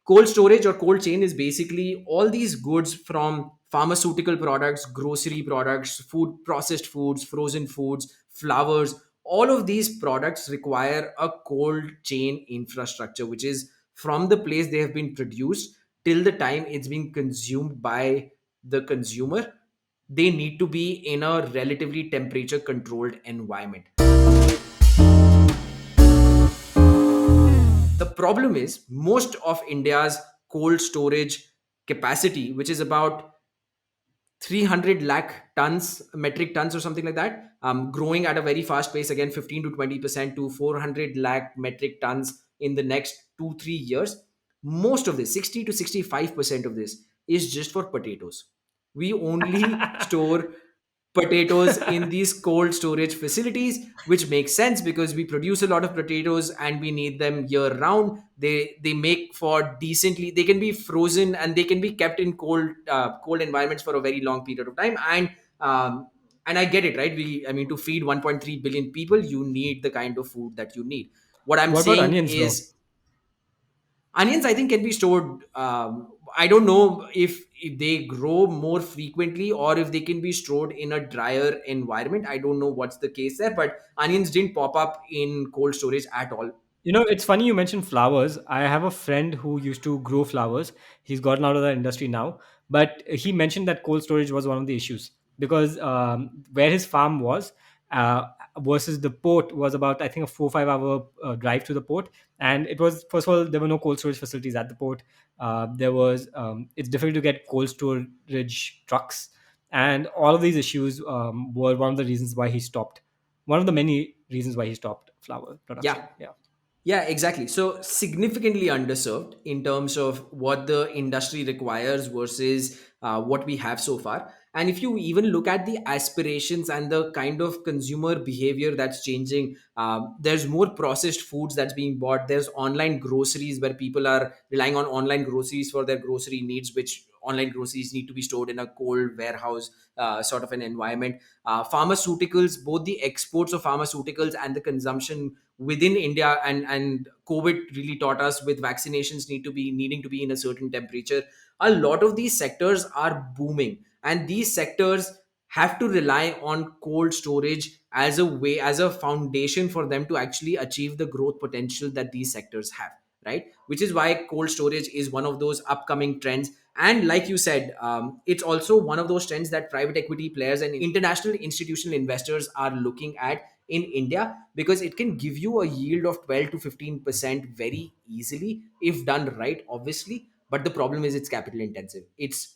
Cold storage or cold chain is basically all these goods from pharmaceutical products, grocery products, food, processed foods, frozen foods, flowers. All of these products require a cold chain infrastructure, which is from the place they have been produced till the time it's being consumed by the consumer. They need to be in a relatively temperature controlled environment. The problem is most of India's cold storage capacity, which is about 300 lakh tons, metric tons or something like that, growing at a very fast pace, again 15 to 20% to 400 lakh metric tons in the next 2 3 years. Most of this, 60 to 65% of this, is just for potatoes. We only store potatoes in these cold storage facilities, which makes sense because we produce a lot of potatoes and we need them year round. They make for decently, they can be frozen and they can be kept in cold environments for a very long period of time. And I get it, right? I mean, to feed 1.3 billion people, you need the kind of food that you need. What I'm What about saying onions though? is, onions, I think, can be stored. I don't know if they grow more frequently or if they can be stored in a drier environment. I don't know what's the case there, but onions didn't pop up in cold storage at all. It's funny you mentioned flowers. I have a friend who used to grow flowers. He's gotten out of the industry now, but he mentioned that cold storage was one of the issues because where his farm was uh, versus the port was about, I think, a 4 5 hour drive to the port, and it was, first of all, there were no cold storage facilities at the port. There was It's difficult to get cold storage trucks, and all of these issues were one of the reasons why he stopped. One of the many reasons why he stopped flower Yeah. production. Yeah. Yeah, exactly. So significantly underserved in terms of what the industry requires versus what we have so far. And if you even look at the aspirations and the kind of consumer behavior that's changing, there's more processed foods that's being bought. There's online groceries where people are relying on online groceries for their grocery needs, which online groceries need to be stored in a cold warehouse sort of an environment. Pharmaceuticals, both the exports of pharmaceuticals and the consumption within India, and COVID really taught us, with vaccinations needing to be in a certain temperature. A lot of these sectors are booming, and these sectors have to rely on cold storage as a way, as a foundation for them to actually achieve the growth potential that these sectors have, right? Which is why cold storage is one of those upcoming trends. And like you said, it's also one of those trends that private equity players and international institutional investors are looking at in India, because it can give you a yield of 12 to 15% very easily if done right, obviously. But the problem is it's capital intensive. It's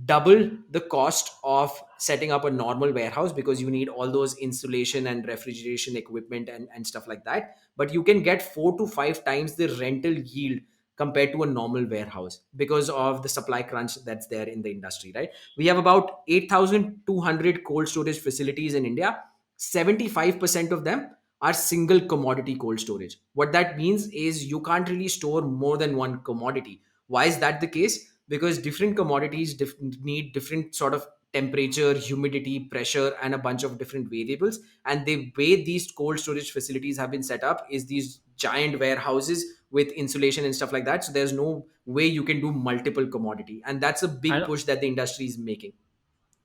double the cost of setting up a normal warehouse because you need all those insulation and refrigeration equipment and stuff like that. But you can get 4 to 5 times the rental yield compared to a normal warehouse because of the supply crunch that's there in the industry, right? We have about 8,200 cold storage facilities in India. 75% of them are single commodity cold storage. What that means is you can't really store more than one commodity. Why is that the case? Because different commodities need different sort of temperature, humidity, pressure, and a bunch of different variables. And the way these cold storage facilities have been set up is these giant warehouses with insulation and stuff like that. So there's no way you can do multiple commodity, and that's a big And push that the industry is making.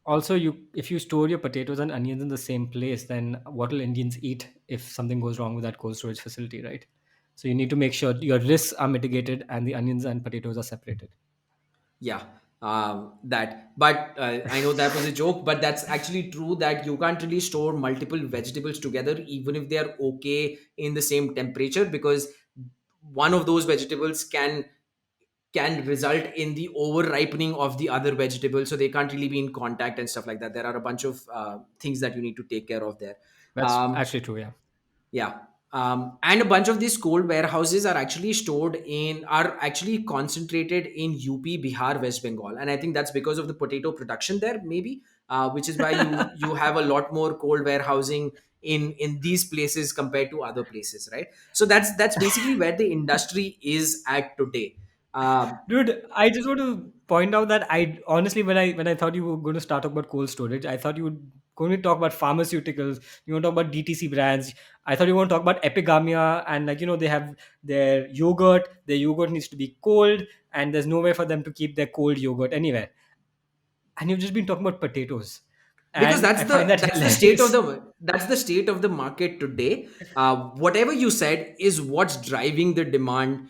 also, if you store your potatoes and onions in the same place, then what will Indians eat if something goes wrong with that cold storage facility, right? So you need to make sure your risks are mitigated and the onions and potatoes are separated. Yeah, that. But I know that was a joke, but that's actually true that you can't really store multiple vegetables together, even if they are okay in the same temperature, because one of those vegetables can result in the over ripening of the other vegetable, so they can't really be in contact and stuff like that. There are a bunch of things that you need to take care of there. That's um, actually true, yeah. yeah. And a bunch of these cold warehouses are actually concentrated in UP, Bihar, West Bengal, and I think that's because of the potato production there, maybe, which is why you have a lot more cold warehousing in these places compared to other places, right? So that's basically where the industry is at today. Dude, I just want to point out that I honestly, when I thought you were going to start talk about cold storage, I thought you would going to talk about pharmaceuticals. You want to talk about DTC brands. I thought you want to talk about Epigamia, and like they have their yogurt. Their yogurt needs to be cold, and there's no way for them to keep their cold yogurt anywhere. And you've just been talking about potatoes, Because and I find that hilarious. that's the state of the market today. Whatever you said is what's driving the demand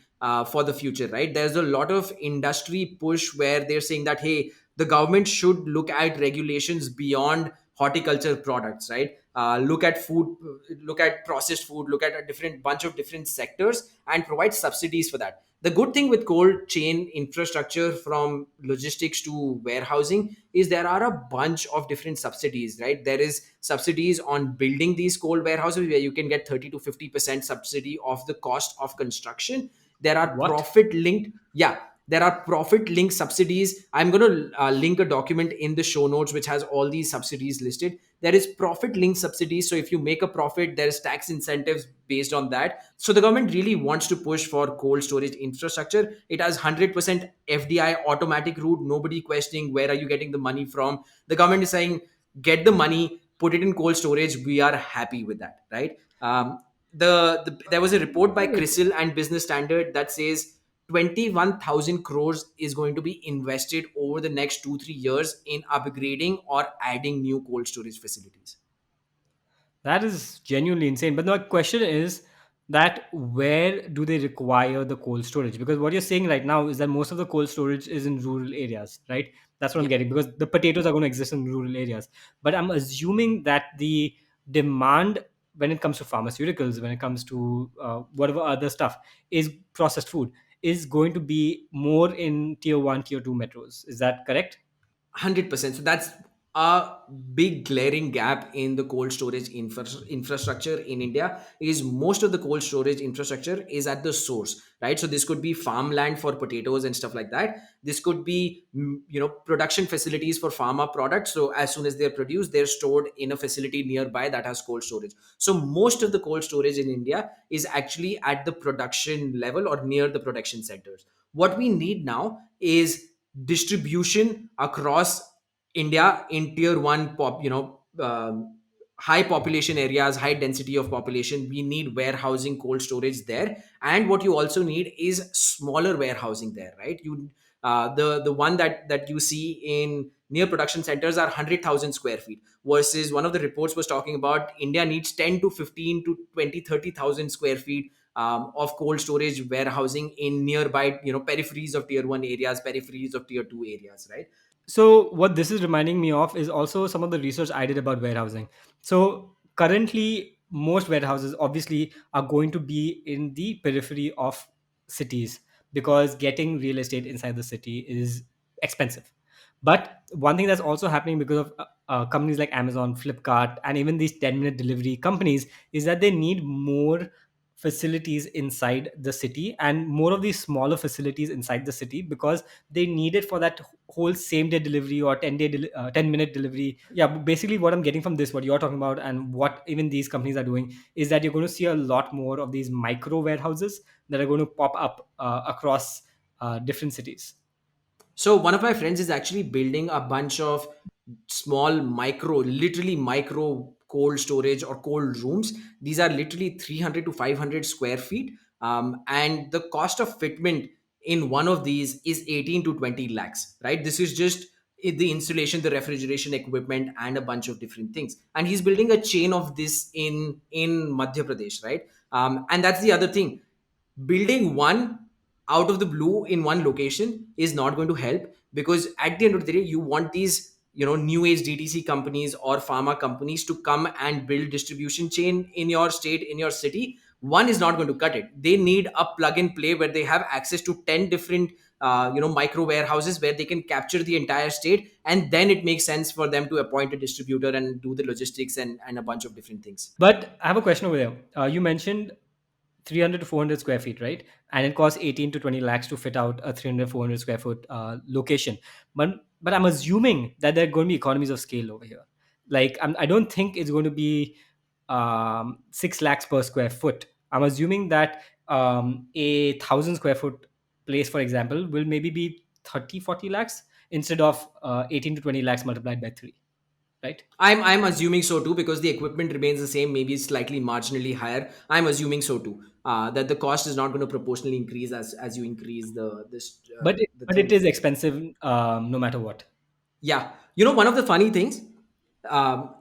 for the future, right? There's a lot of industry push where they're saying that, hey, the government should look at regulations beyond horticulture products, right? Look at food, look at processed food, look at a different bunch of different sectors and provide subsidies for that. The good thing with cold chain infrastructure, from logistics to warehousing, is there are a bunch of different subsidies, right? There is subsidies on building these cold warehouses where you can get 30 to 50% subsidy of the cost of construction. There are What? profit linked, yeah, there are profit linked subsidies. I'm going to link a document in the show notes which has all these subsidies listed. There is profit linked subsidies, so if you make a profit, there is tax incentives based on that. So the government really wants to push for cold storage infrastructure. It has 100% FDI automatic route, nobody questioning where are you getting the money from. The government is saying, get the money, put it in cold storage, we are happy with that, right? There was a report by Crisil and Business Standard that says 21,000 crores is going to be invested over the next 2 3 years in upgrading or adding new cold storage facilities. That is genuinely insane. But the question is that where do they require the cold storage? Because what you're saying right now is that most of the cold storage is in rural areas, right? That's what I'm Yeah, getting, because the potatoes are going to exist in rural areas. But I'm assuming that the demand when it comes to pharmaceuticals, when it comes to whatever other stuff is processed food, is going to be more in tier one, tier two metros. Is that correct? 100%. So that's a big glaring gap in the cold storage infrastructure in India. Is most of the cold storage infrastructure is at the source, right? So this could be farmland for potatoes and stuff like that. This could be production facilities for pharma products. So as soon as they're produced, they're stored in a facility nearby that has cold storage. So most of the cold storage in India is actually at the production level or near the production centers. What we need now is distribution across India in tier one high population areas, high density of population. We need warehousing, cold storage there, and what you also need is smaller warehousing there, right? The one that you see in near production centers are 100,000 square feet, versus one of the reports was talking about India needs 10 to 15 to 20 30,000 square feet of cold storage warehousing in nearby peripheries of tier 1 areas, peripheries of tier 2 areas, right? So what this is reminding me of is also some of the research I did about warehousing. So currently, most warehouses obviously are going to be in the periphery of cities, because getting real estate inside the city is expensive. But one thing that's also happening because of companies like Amazon, Flipkart, and even these 10-minute delivery companies is that they need more facilities inside the city, and more of these smaller facilities inside the city, because they need it for that whole same day delivery or 10-minute delivery. Yeah, basically what I'm getting from this, what you're talking about, and what even these companies are doing, is that you're going to see a lot more of these micro warehouses that are going to pop up across different cities. So one of my friends is actually building a bunch of small micro, literally micro cold storage or cold rooms. These are literally 300 to 500 square feet, and the cost of fitment in one of these is 18 to 20 lakhs, right? This is just the installation, the refrigeration equipment, and a bunch of different things. And he's building a chain of this in Madhya Pradesh, right? And that's the other thing, building one out of the blue in one location is not going to help, because at the end of the day you want these new age DTC companies or pharma companies to come and build distribution chain in your state, in your city. One is not going to cut it. They need a plug and play where they have access to 10 different micro warehouses where they can capture the entire state, and then it makes sense for them to appoint a distributor and do the logistics and a bunch of different things. But I have a question over there. You mentioned 300 to 400 square feet, right? And it costs 18 to 20 lakhs to fit out a 300, 400 square foot location. But I'm assuming that there are going to be economies of scale over here. Like, I don't think it's going to be 6 lakhs per square foot. I'm assuming that a 1,000 square foot place, for example, will maybe be 30, 40 lakhs instead of 18 to 20 lakhs multiplied by 3. right? I'm assuming so too, because the equipment remains the same, maybe slightly marginally higher. I'm assuming so too. That the cost is not going to proportionally increase as you increase the But it thing. is expensive, no matter what. Yeah. One of the funny things,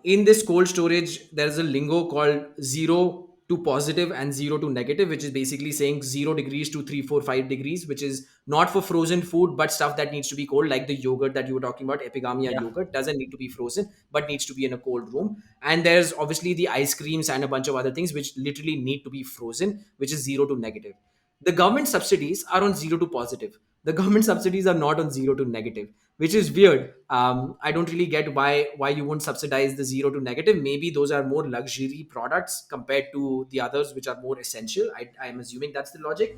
in this cold storage, there's a lingo called zero to positive and zero to negative, which is basically saying 0 degrees to 3, 4, 5 degrees, which is not for frozen food, but stuff that needs to be cold, like the yogurt that you were talking about, epigamia Yeah. yogurt, doesn't need to be frozen, but needs to be in a cold room. And there's obviously the ice creams and a bunch of other things which literally need to be frozen, which is zero to negative. The government subsidies are on zero to positive. The government subsidies are not on zero to negative, which is weird. I don't really get why you won't subsidize the zero to negative. Maybe those are more luxury products compared to the others, which are more essential. I'm assuming that's the logic.